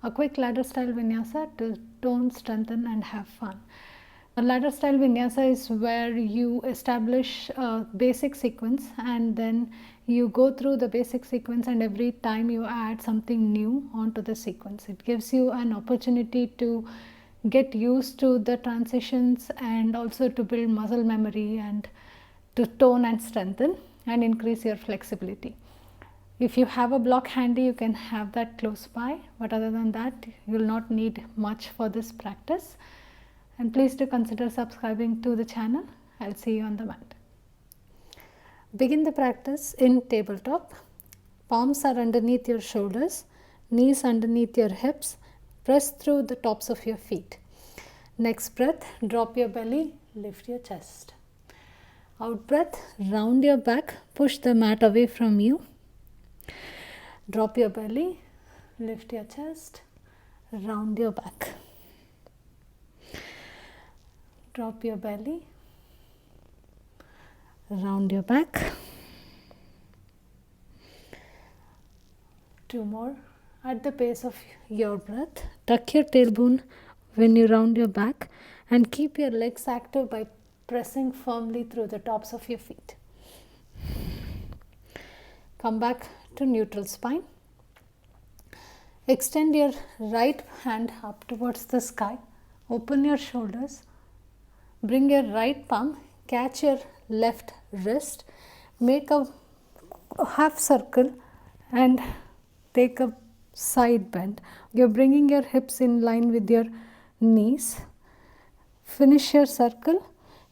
a quick ladder style vinyasa to tone, strengthen and have fun. A ladder style vinyasa is where you establish a basic sequence and then you go through the basic sequence, and every time you add something new onto the sequence. It gives you an opportunity to get used to the transitions and also to build muscle memory and to tone and strengthen and increase your flexibility. If you have a block handy, you can have that close by, but other than that, you will not need much for this practice. And please do consider subscribing to the channel. I'll see you on the mat. Begin the practice in tabletop. Palms are underneath your shoulders, knees underneath your hips. Press through the tops of your feet. Next breath, drop your belly, lift your chest. Out breath, round your back, push the mat away from you. Drop your belly, lift your chest, round your back. Drop your belly, round your back. 2 more. At the pace of your breath, tuck your tailbone when you round your back and keep your legs active by pressing firmly through the tops of your feet. Come back to neutral spine. Extend your right hand up towards the sky. Open your shoulders. Bring your right palm, catch your left wrist, make a half circle and take a side bend. You're bringing your hips in line with your knees. Finish your circle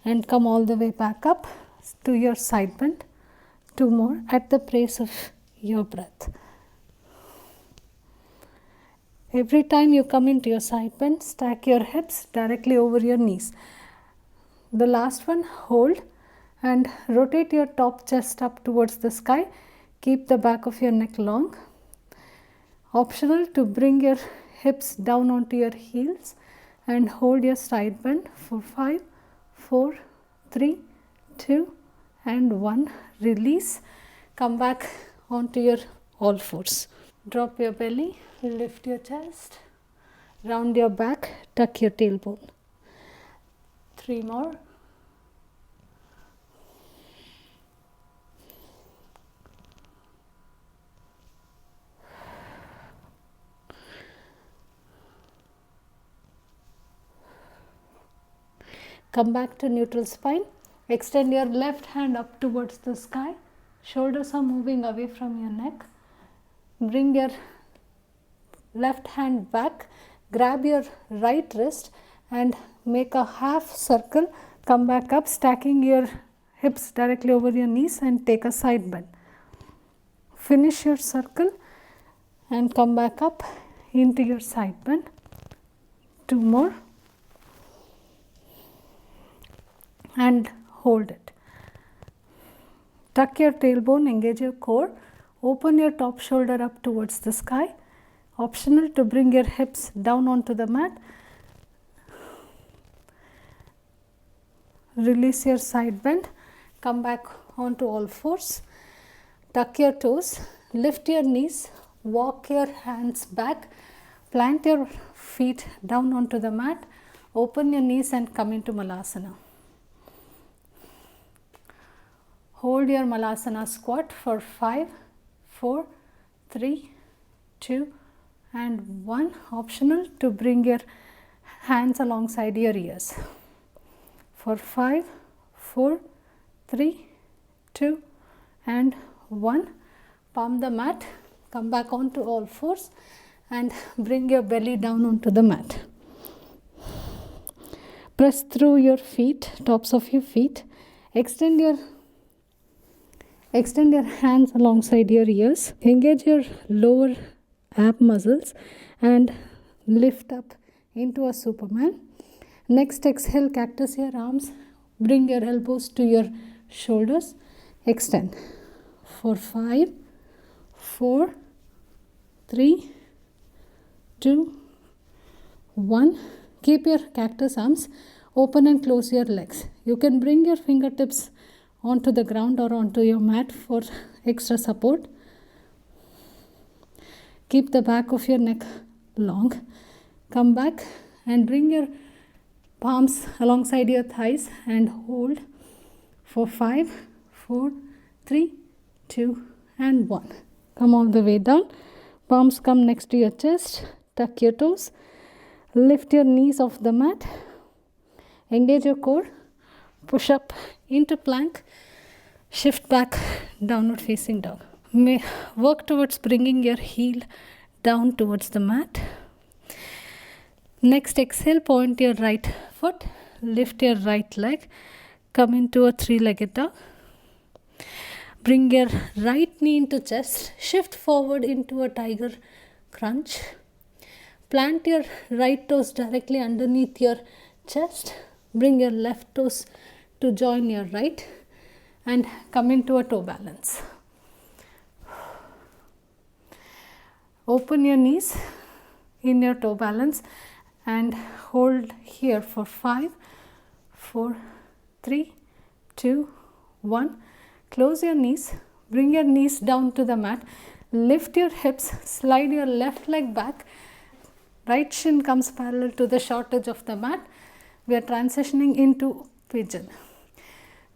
and come all the way back up to your side bend. 2 more at the pace of your breath. Every time you come into your side bend, stack your hips directly over your knees. The last one, hold and rotate your top chest up towards the sky. Keep the back of your neck long. Optional to bring your hips down onto your heels and hold your side bend for 5, 4, 3, 2 and 1. Release. Come back onto your all fours. Drop your belly, lift your chest, round your back, tuck your tailbone. 3 more. Come back to neutral spine. Extend your left hand up towards the sky. Shoulders are moving away from your neck. Bring your left hand back. Grab your right wrist and make a half circle. Come back up, stacking your hips directly over your knees and take a side bend. Finish your circle and come back up into your side bend. 2 more. And hold it. Tuck your tailbone, engage your core, open your top shoulder up towards the sky. Optional to bring your hips down onto the mat. Release your side bend, come back onto all fours. Tuck your toes, lift your knees, walk your hands back, plant your feet down onto the mat, open your knees and come into Malasana. Hold your Malasana squat for 5, 4, 3, 2 and 1. Optional to bring your hands alongside your ears. For 5, 4, 3, 2 and 1. Palm the mat, come back onto all fours and bring your belly down onto the mat. Press through your feet, tops of your feet. Extend your hands alongside your ears. Engage your lower ab muscles and lift up into a Superman. Next, exhale, cactus your arms. Bring your elbows to your shoulders. Extend. For 5, 4, 3, 2, 1. Keep your cactus arms open and close your legs. You can bring your fingertips onto the ground or onto your mat for extra support. Keep the back of your neck long. Come back and bring your palms alongside your thighs and hold for 5, 4, 3, 2 and 1. Come all the way down. Palms come next to your chest. Tuck your toes. Lift your knees off the mat. Engage your core. Push up into plank. Shift back, downward facing dog. Work towards bringing your heel down towards the mat. Next, exhale, point your right foot. Lift your right leg. Come into a three-legged dog. Bring your right knee into chest. Shift forward into a tiger crunch. Plant your right toes directly underneath your chest. Bring your left toes to join your right and come into a toe balance. Open your knees in your toe balance and hold here for 5, 4, 3, 2, 1. Close your knees. Bring your knees down to the mat. Lift your hips. Slide your left leg back. Right shin comes parallel to the short edge of the mat. We are transitioning into pigeon.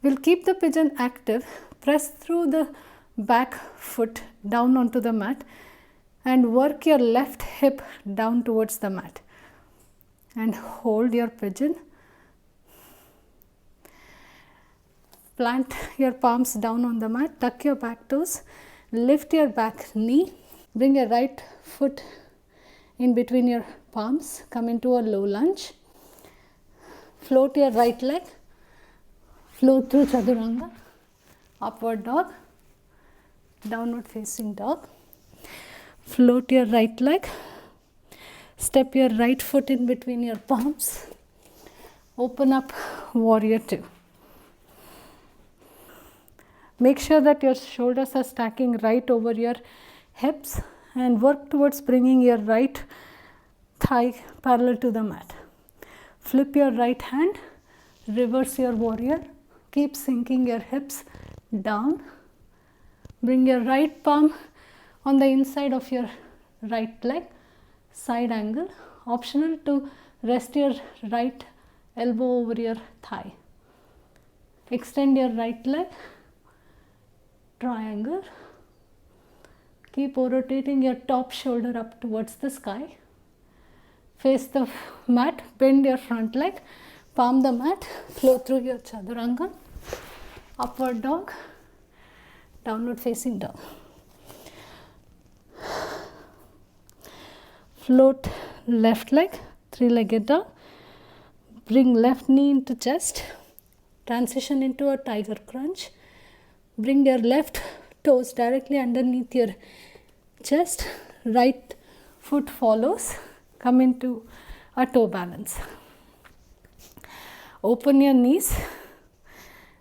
We'll keep the pigeon active. Press through the back foot down onto the mat and work your left hip down towards the mat. And hold your pigeon. Plant your palms down on the mat. Tuck your back toes. Lift your back knee. Bring your right foot in between your palms. Come into a low lunge. Float your right leg. Float through chaturanga. Upward dog. Downward facing dog. Float your right leg. Step your right foot in between your palms. Open up warrior 2. Make sure that your shoulders are stacking right over your hips and work towards bringing your right thigh parallel to the mat. Flip your right hand, reverse your warrior, keep sinking your hips down. Bring your right palm on the inside of your right leg, side angle. Optional to rest your right elbow over your thigh. Extend your right leg, triangle. Keep rotating your top shoulder up towards the sky. Face the mat, bend your front leg, palm the mat, flow through your chaturanga, upward dog, downward facing dog. Float left leg, three-legged dog. Bring left knee into chest. Transition into a tiger crunch. Bring your left toes directly underneath your chest. Right foot follows. Come into a toe balance. Open your knees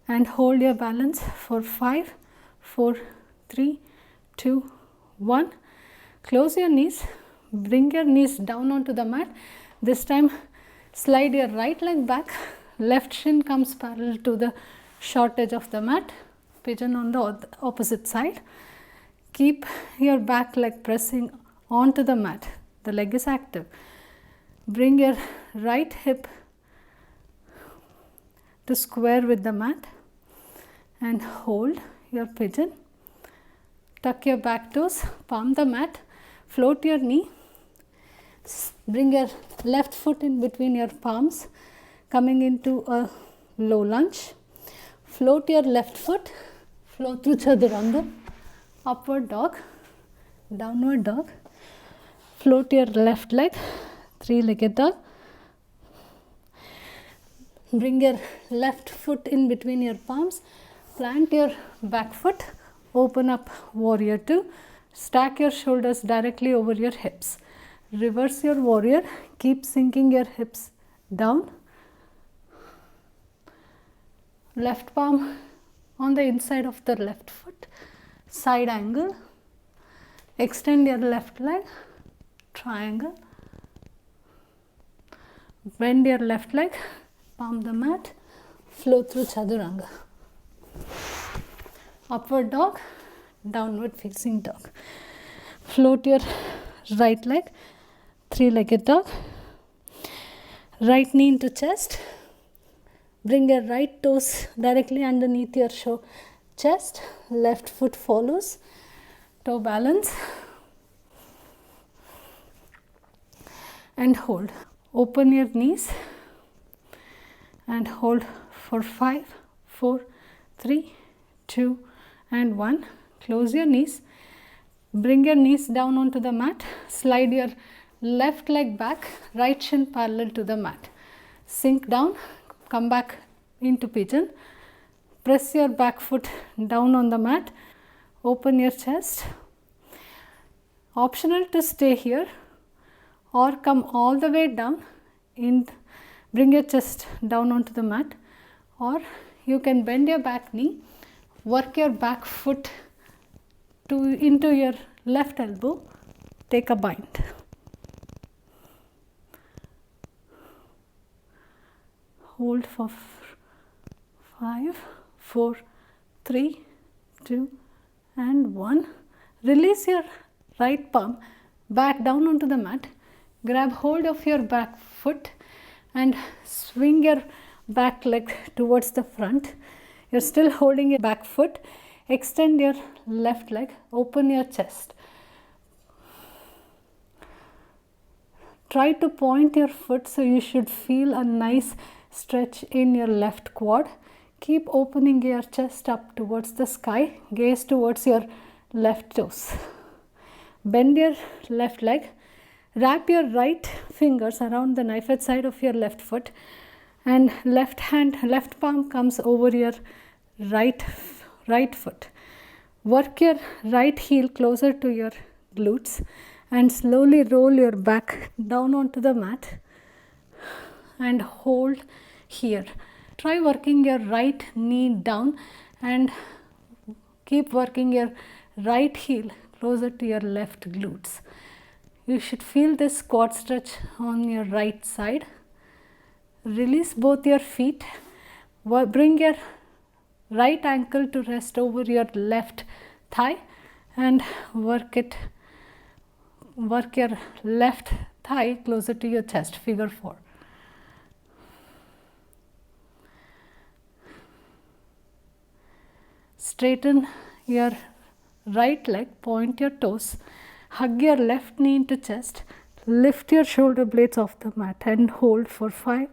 and hold your balance for 5, 4, 3, 2, 1. Close your knees. Bring your knees down onto the mat. This time slide your right leg back. Left shin comes parallel to the short edge of the mat. Pigeon on the opposite side. Keep your back leg pressing onto the mat. The leg is active. Bring your right hip to square with the mat and hold your pigeon. Tuck your back toes, palm the mat, float your knee. Bring your left foot in between your palms, coming into a low lunge. Float your left foot, flow through chaturanga, upward dog, downward dog. Float your left leg, three-legged dog. Bring your left foot in between your palms. Plant your back foot. Open up warrior 2. Stack your shoulders directly over your hips. Reverse your warrior. Keep sinking your hips down. Left palm on the inside of the left foot. Side angle. Extend your left leg. Triangle. Bend your left leg. Palm the mat. Flow through chaturanga. Upward dog. Downward facing dog. Float your right leg. three-legged dog. Right knee into chest. Bring your right toes directly underneath your chest. Left foot follows. Toe balance. And hold. Open your knees and hold for 5, 4, 3, 2 and 1. Close your knees. Bring your knees down onto the mat. Slide your left leg back, right shin parallel to the mat. Sink down, come back into pigeon. Press your back foot down on the mat. Open your chest. Optional to stay here or come all the way down. Bring your chest down onto the mat, or you can bend your back knee, work your back foot into your left elbow, take a bind. Hold for 5, 4, 3, 2 and 1. Release your right palm back down onto the mat. Grab hold of your back foot and swing your back leg towards the front. You're still holding your back foot. Extend your left leg. Open your chest. Try to point your foot so you should feel a nice stretch in your left quad. Keep opening your chest up towards the sky. Gaze towards your left toes. Bend your left leg. Wrap your right fingers around the knife edge side of your left foot, and left palm comes over your right foot. Work your right heel closer to your glutes and slowly roll your back down onto the mat and hold here. Try working your right knee down and keep working your right heel closer to your left glutes. You should feel this quad stretch on your right side. Release both your feet. Bring your right ankle to rest over your left thigh and work your left thigh closer to your chest, figure 4. Straighten your right leg, point your toes. Hug your left knee into chest. Lift your shoulder blades off the mat and hold for 5,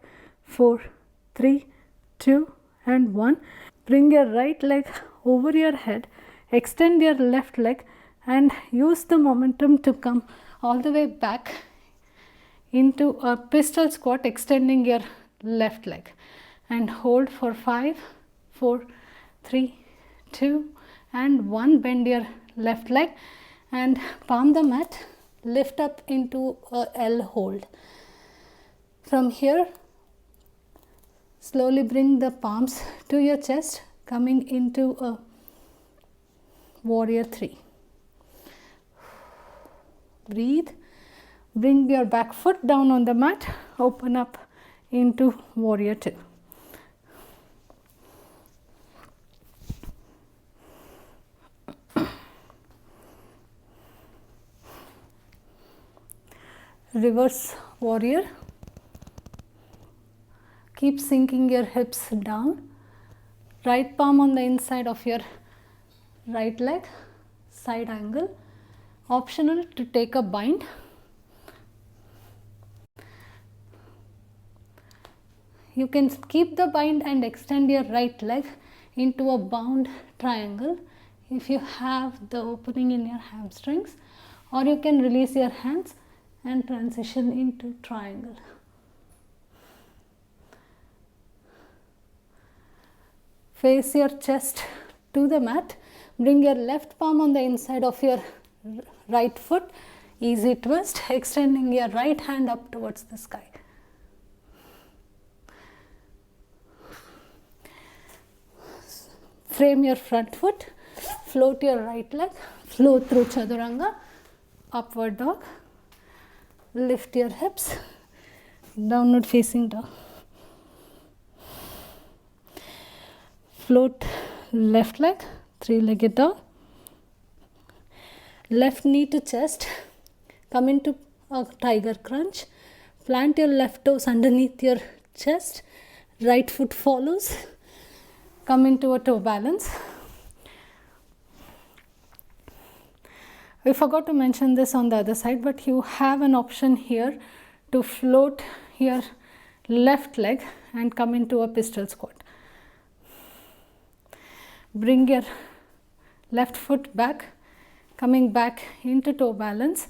4, 3, 2 and 1. Bring your right leg over your head. Extend your left leg and use the momentum to come all the way back into a pistol squat, extending your left leg. And hold for 5, 4, 3, 2 and 1. Bend your left leg and palm the mat, lift up into a L hold. From here, slowly bring the palms to your chest, coming into a warrior 3. Breathe. Bring your back foot down on the mat, open up into warrior 2. Reverse warrior. Keep sinking your hips down. Right palm on the inside of your right leg, side angle. Optional to take a bind. You can keep the bind and extend your right leg into a bound triangle if you have the opening in your hamstrings, or you can release your hands and transition into triangle. Face your chest to the mat. Bring your left palm on the inside of your right foot. Easy twist, extending your right hand up towards the sky. Frame your front foot. Float your right leg. Float through Chaturanga. Upward dog. Lift your hips, downward facing dog. Float left leg, three-legged dog. Left knee to chest, come into a tiger crunch. Plant your left toes underneath your chest. Right foot follows. Come into a toe balance. I forgot to mention this on the other side, but you have an option here to float your left leg and come into a pistol squat. Bring your left foot back, coming back into toe balance,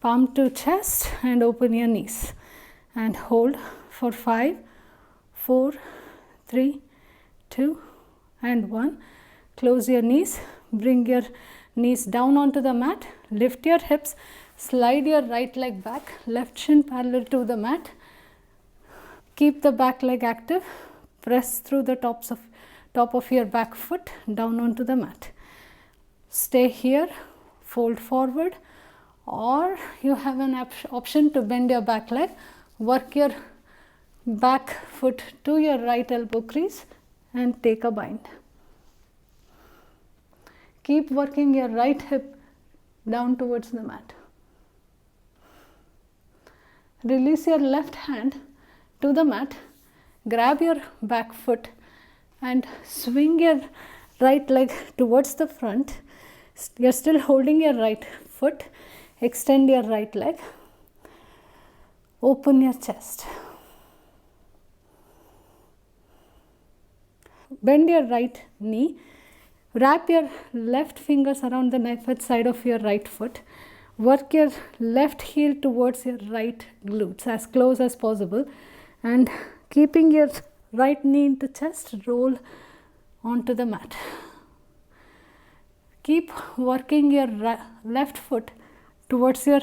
palm to chest and open your knees and hold for 5, 4, 3, 2 and 1. Close your knees, bring your knees down onto the mat, lift your hips, slide your right leg back, left shin parallel to the mat. Keep the back leg active, press through the top of your back foot down onto the mat. Stay here, fold forward, or you have an option to bend your back leg, work your back foot to your right elbow crease and take a bind. Keep working your right hip down towards the mat. Release your left hand to the mat, grab your back foot and swing your right leg towards the front. You're still holding your right foot. Extend your right leg. Open your chest. Bend your right knee. Wrap your left fingers around the left side of your right foot. Work your left heel towards your right glutes as close as possible, and keeping your right knee into chest, roll onto the mat. Keep working your left foot towards your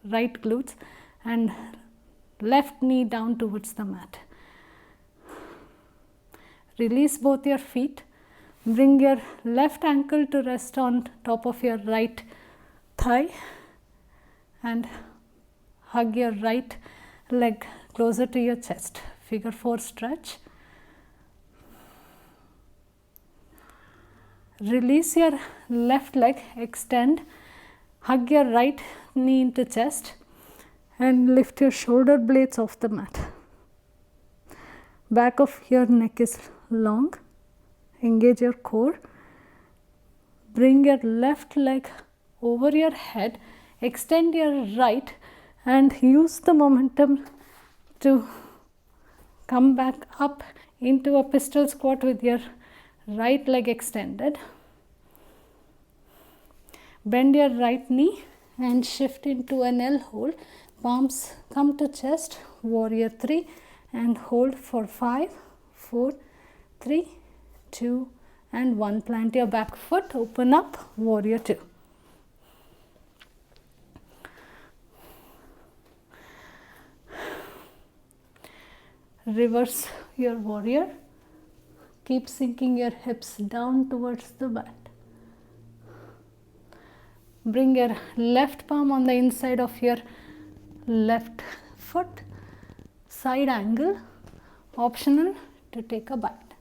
right glutes and left knee down towards the mat. Release both your feet. Bring your left ankle to rest on top of your right thigh and hug your right leg closer to your chest. Figure 4 stretch. Release your left leg, extend, hug your right knee into chest and lift your shoulder blades off the mat. Back of your neck is long. Engage your core. Bring your left leg over your head, extend your right and use the momentum to come back up into a pistol squat with your right leg extended. Bend your right knee and shift into an L hold. Palms come to chest, warrior 3 and hold for 5, 4, 3, 2 and 1. Plant your back foot, open up, warrior 2. Reverse your warrior. Keep sinking your hips down towards the mat. Bring your left palm on the inside of your left foot, side angle, optional to take a bind.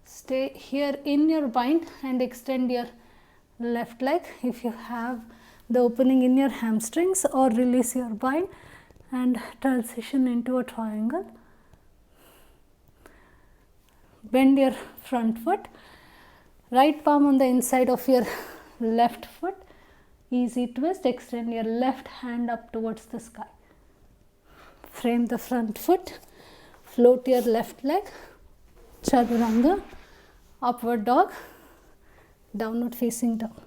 Stay here in your bind and extend your left leg if you have the opening in your hamstrings, or release your bind and transition into a triangle. Bend your front foot, right palm on the inside of your left foot, easy twist, extend your left hand up towards the sky. Frame the front foot, float your left leg, chaturanga, upward dog, downward facing dog.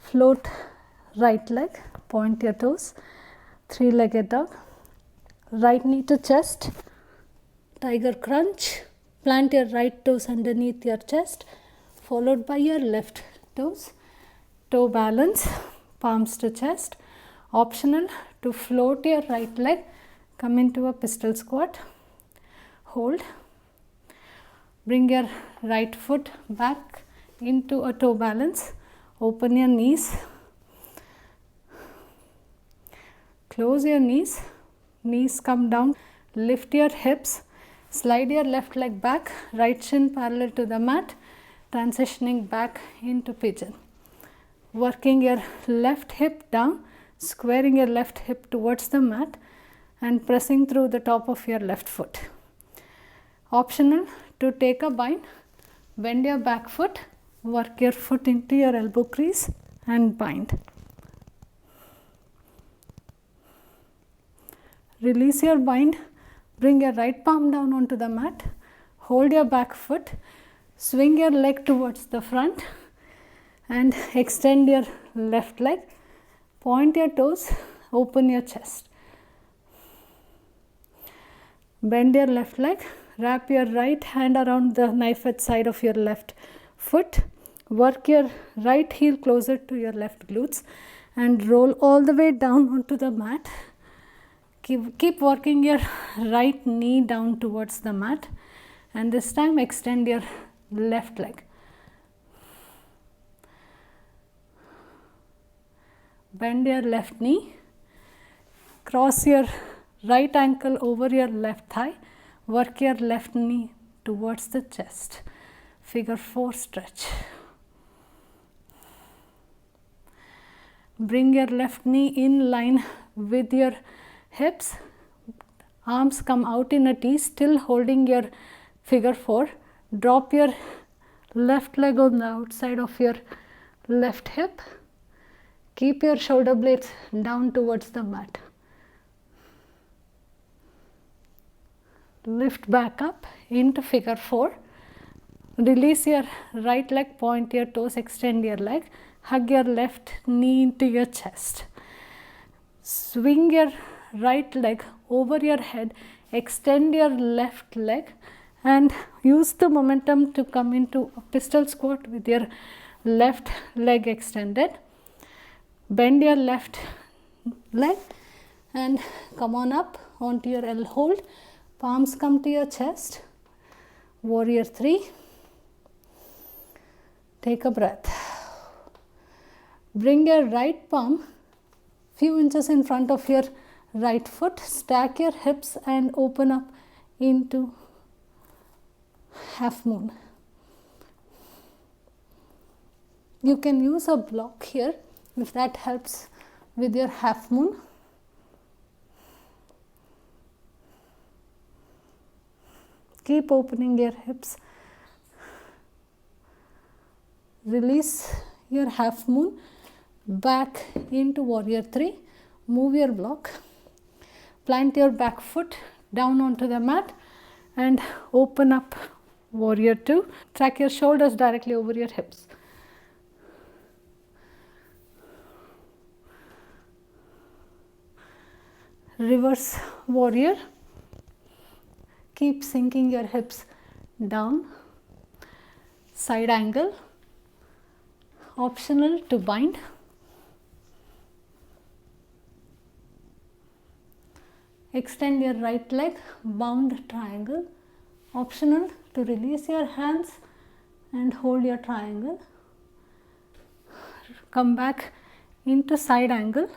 Float right leg, point your toes, three-legged dog, right knee to chest, tiger crunch. Plant your right toes underneath your chest, followed by your left toes. Toe balance, palms to chest. Optional to float your right leg, come into a pistol squat. Hold. Bring your right foot back into a toe balance. Open your knees. Close your knees. Knees come down. Lift your hips. Slide your left leg back, right shin parallel to the mat, transitioning back into pigeon. working your left hip down, squaring your left hip towards the mat and pressing through the top of your left foot. Optional to take a bind, bend your back foot, work your foot into your elbow crease and bind. Release your bind, bring your right palm down onto the mat, hold your back foot, swing your leg towards the front and extend your left leg, point your toes, open your chest. Bend your left leg, wrap your right hand around the knife edge side of your left foot, work your right heel closer to your left glutes and roll all the way down onto the mat. Keep working your right knee down towards the mat and this time extend your left leg. Bend your left knee, cross your right ankle over your left thigh, work your left knee towards the chest. Figure 4 stretch. Bring your left knee in line with your hips, arms come out in a T, still holding your figure 4. Drop your left leg on the outside of your left hip. Keep your shoulder blades down towards the mat. Lift back up into figure 4. Release your right leg, point your toes, extend your leg. Hug your left knee into your chest. Swing your right leg over your head, extend your left leg and use the momentum to come into a pistol squat with your left leg extended. Bend your left leg and come on up onto your L hold. Palms come to your chest. Warrior 3. Take a breath. Bring your right palm few inches in front of your right foot. Stack your hips and open up into half moon. You can use a block here if that helps with your half moon. Keep opening your hips. Release your half moon back into warrior 3. Move your block. Plant your back foot down onto the mat and open up warrior 2. Track your shoulders directly over your hips. Reverse warrior. Keep sinking your hips down. Side angle. Optional to bind. Extend your right leg, bound triangle. Optional to release your hands and hold your triangle. Come back into side angle.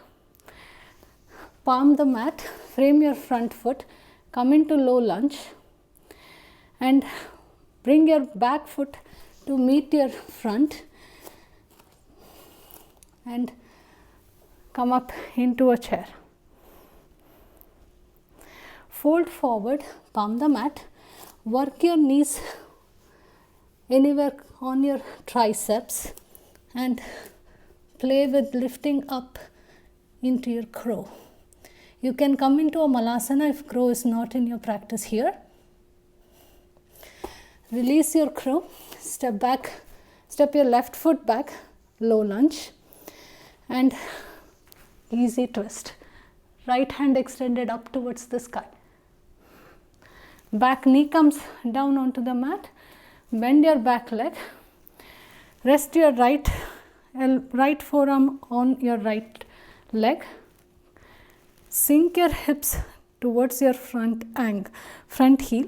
Palm the mat, frame your front foot, come into low lunge and bring your back foot to meet your front and come up into a chair. Fold forward, palm the mat, work your knees anywhere on your triceps and play with lifting up into your crow. You can come into a malasana if crow is not in your practice here. Release your crow, step back, step your left foot back, low lunge and easy twist. Right hand extended up towards the sky. Back knee comes down onto the mat. Bend your back leg. Rest your right forearm on your right leg. Sink your hips towards your front heel.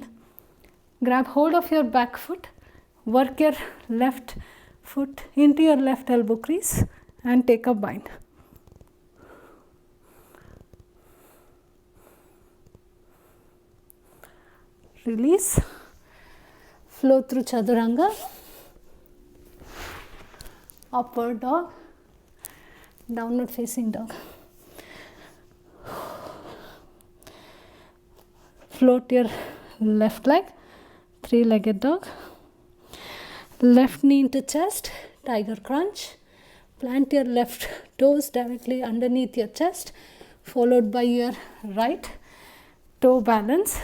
Grab hold of your back foot. Work your left foot into your left elbow crease and take a bind. Release, flow through Chaturanga, upward dog, Downward facing dog. Float your left leg, three-legged dog. Left knee into chest, tiger crunch. Plant your left toes directly underneath your chest, followed by your right toe balance.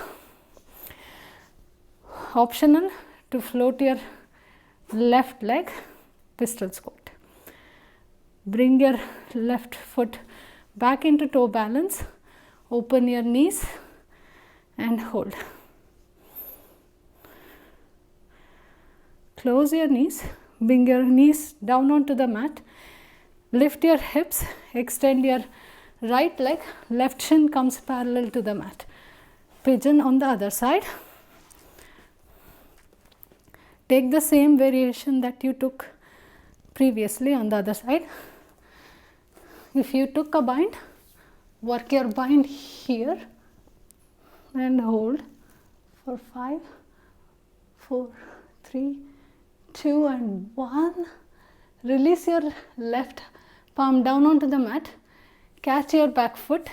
Optional to float your left leg, pistol squat. Bring your left foot back into toe balance, open your knees and hold. Close your knees, bring your knees down onto the mat, lift your hips, extend your right leg, left shin comes parallel to the mat. Pigeon on the other side. Take the same variation that you took previously on the other side. If you took a bind, work your bind here and hold for 5, 4, 3, 2 and 1. Release your left palm down onto the mat. Catch your back foot.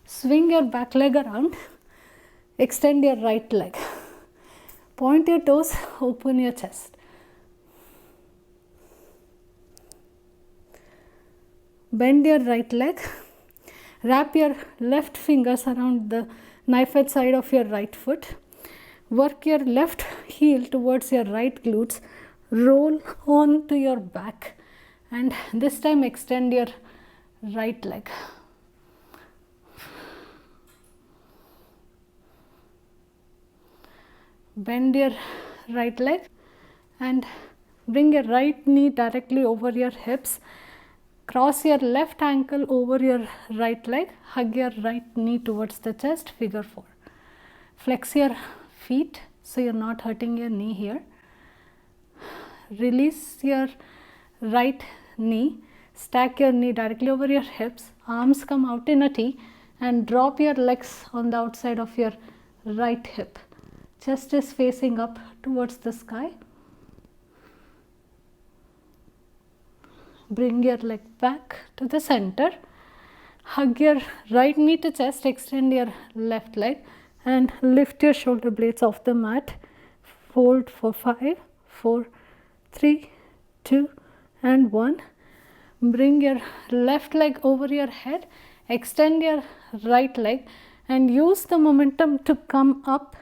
Swing your back leg around. Extend your right leg. Point your toes, open your chest. Bend your right leg. Wrap your left fingers around the knife edge side of your right foot. Work your left heel towards your right glutes. Roll onto your back and this time extend your right leg. Bend your right leg and bring your right knee directly over your hips. Cross your left ankle over your right leg. Hug your right knee towards the chest, figure 4. Flex your feet so you're not hurting your knee here. Release your right knee. Stack your knee directly over your hips. Arms come out in a T and drop your legs on the outside of your right hip. Chest is facing up towards the sky. Bring your leg back to the center. Hug your right knee to chest, extend your left leg and lift your shoulder blades off the mat. Fold for 5, 4, 3, 2 and 1. Bring your left leg over your head. Extend your right leg and use the momentum to come up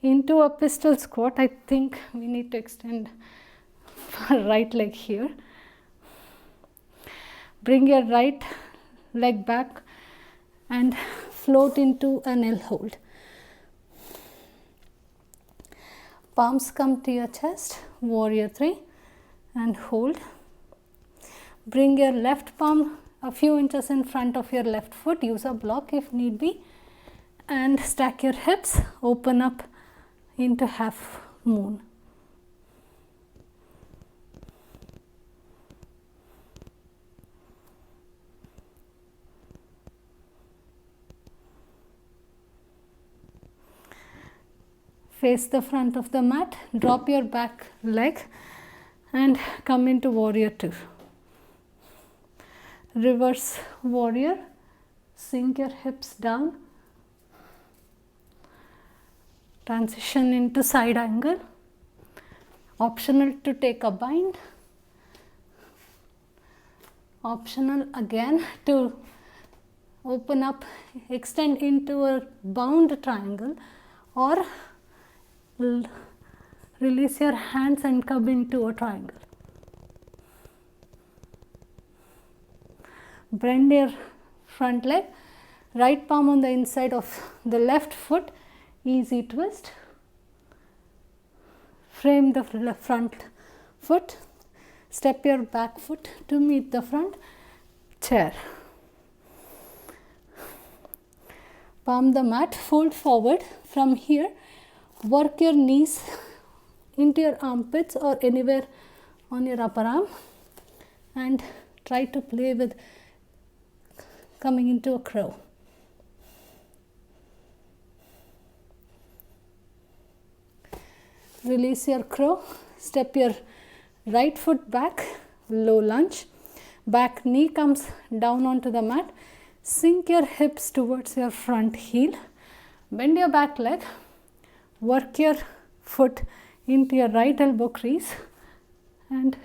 into a pistol squat. I think we need to extend our right leg here. Bring your right leg back and float into an L hold. Palms come to your chest, warrior 3 and hold. Bring your left palm a few inches in front of your left foot, use a block if need be and stack your hips, open up into half moon. Face the front of the mat, drop your back leg and come into warrior 2. Reverse warrior, sink your hips down. Transition into side angle. Optional to take a bind. Optional again to open up, extend into a bound triangle or release your hands and come into a triangle. Bend your front leg, right palm on the inside of the left foot, easy twist. Frame the front foot, step your back foot to meet the front, chair. Palm the mat, fold forward. From here, work your knees into your armpits or anywhere on your upper arm and try to play with coming into a crow. Release your crow, step your right foot back, low lunge. Back knee comes down onto the mat. Sink your hips towards your front heel. Bend your back leg. Work your foot into your right elbow crease and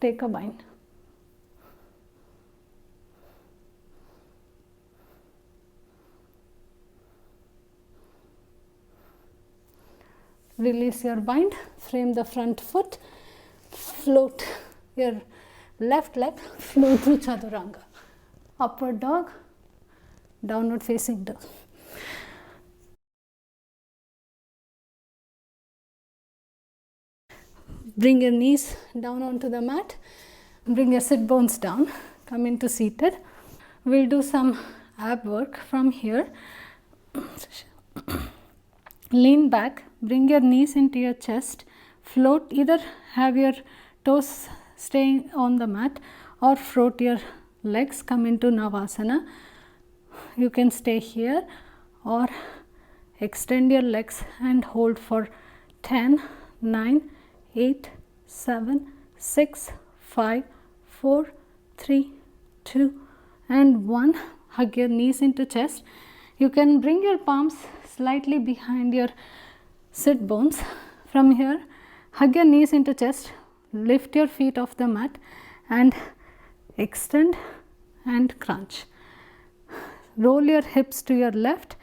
take a bind. Release your bind, frame the front foot, float your left leg, flow through Chaturanga. Upward dog, downward facing dog. Bring your knees down onto the mat. Bring your sit bones down. Come into seated. We'll do some ab work from here. Lean back. Bring your knees into your chest. Float. Either have your toes staying on the mat or float your legs. Come into Navasana. You can stay here or extend your legs and hold for 10, 9, 8, 7, 6, 5, 4, 3, 2 and 1. Hug your knees into chest. You can bring your palms slightly behind your sit bones. From here, hug your knees into chest, lift your feet off the mat and extend and crunch. Roll your hips to your left,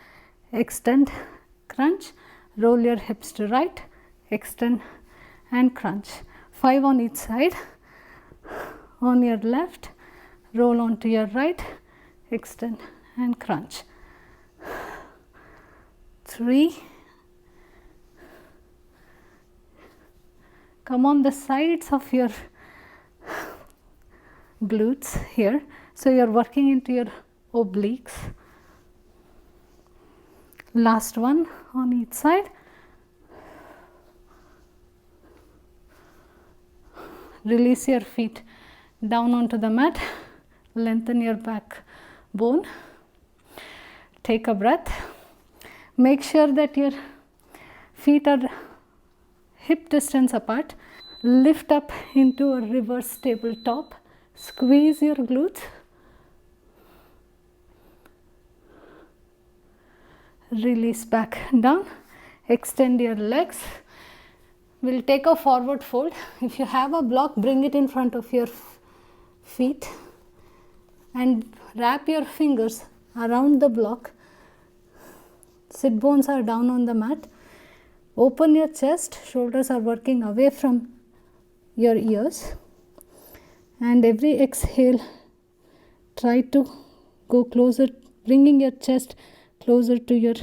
extend, crunch, roll your hips to right, extend and crunch. 5 on each side. On your left, roll onto your right, extend and crunch. 3. Come on the sides of your glutes here. So you are working into your obliques. Last one on each side. Release your feet down onto the mat. Lengthen your back bone. Take a breath. Make sure that your feet are hip distance apart. Lift up into a reverse tabletop. Squeeze your glutes. Release back down. Extend your legs. We'll take a forward fold. If you have a block, bring it in front of your feet and wrap your fingers around the block. Sit bones are down on the mat. Open your chest. Shoulders are working away from your ears. And every exhale, try to go closer, bringing your chest closer to your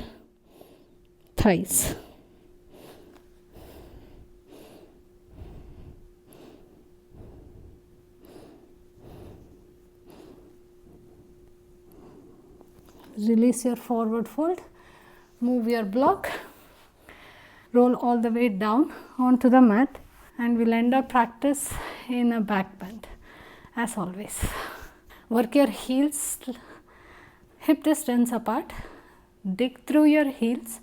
thighs. Release your forward fold. Move your block. Roll all the way down onto the mat. And we'll end our practice in a back bend, as always. Work your heels hip distance apart. Dig through your heels.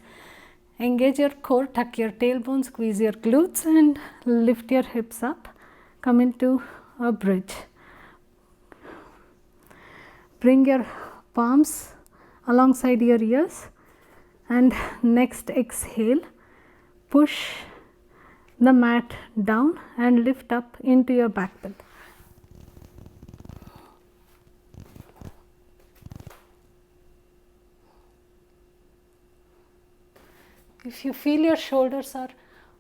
Engage your core, tuck your tailbone, squeeze your glutes and lift your hips up. Come into a bridge. Bring your palms alongside your ears and next exhale, push the mat down and lift up into your back bend. If you feel your shoulders are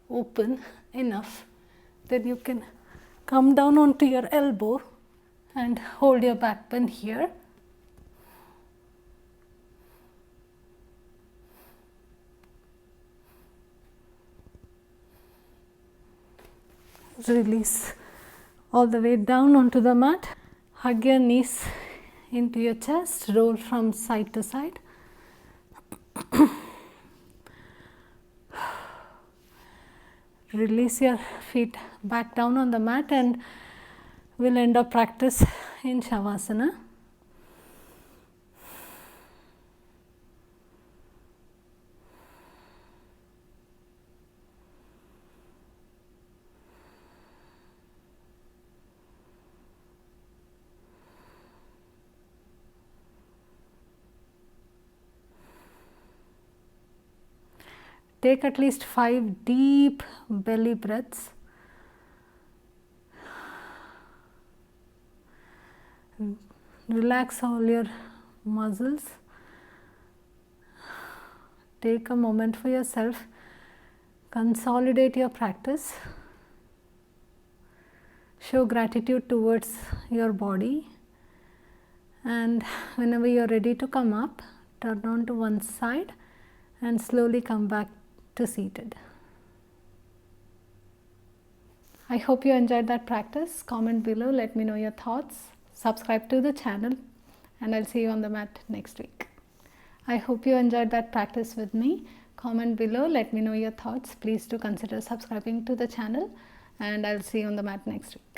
open enough, then you can come down onto your elbow and hold your back bend here. Release all the way down onto the mat. Hug your knees into your chest. Roll from side to side. Release your feet back down on the mat and we'll end our practice in Shavasana. Take at least 5 deep belly breaths. Relax all your muscles. Take a moment for yourself. Consolidate your practice. Show gratitude towards your body. And whenever you're ready to come up, turn on to one side and slowly come back to seated. I hope you enjoyed that practice. Comment below, let me know your thoughts. Subscribe to the channel, and I'll see you on the mat next week. I hope you enjoyed that practice with me. Comment below, let me know your thoughts. Please do consider subscribing to the channel, and I'll see you on the mat next week.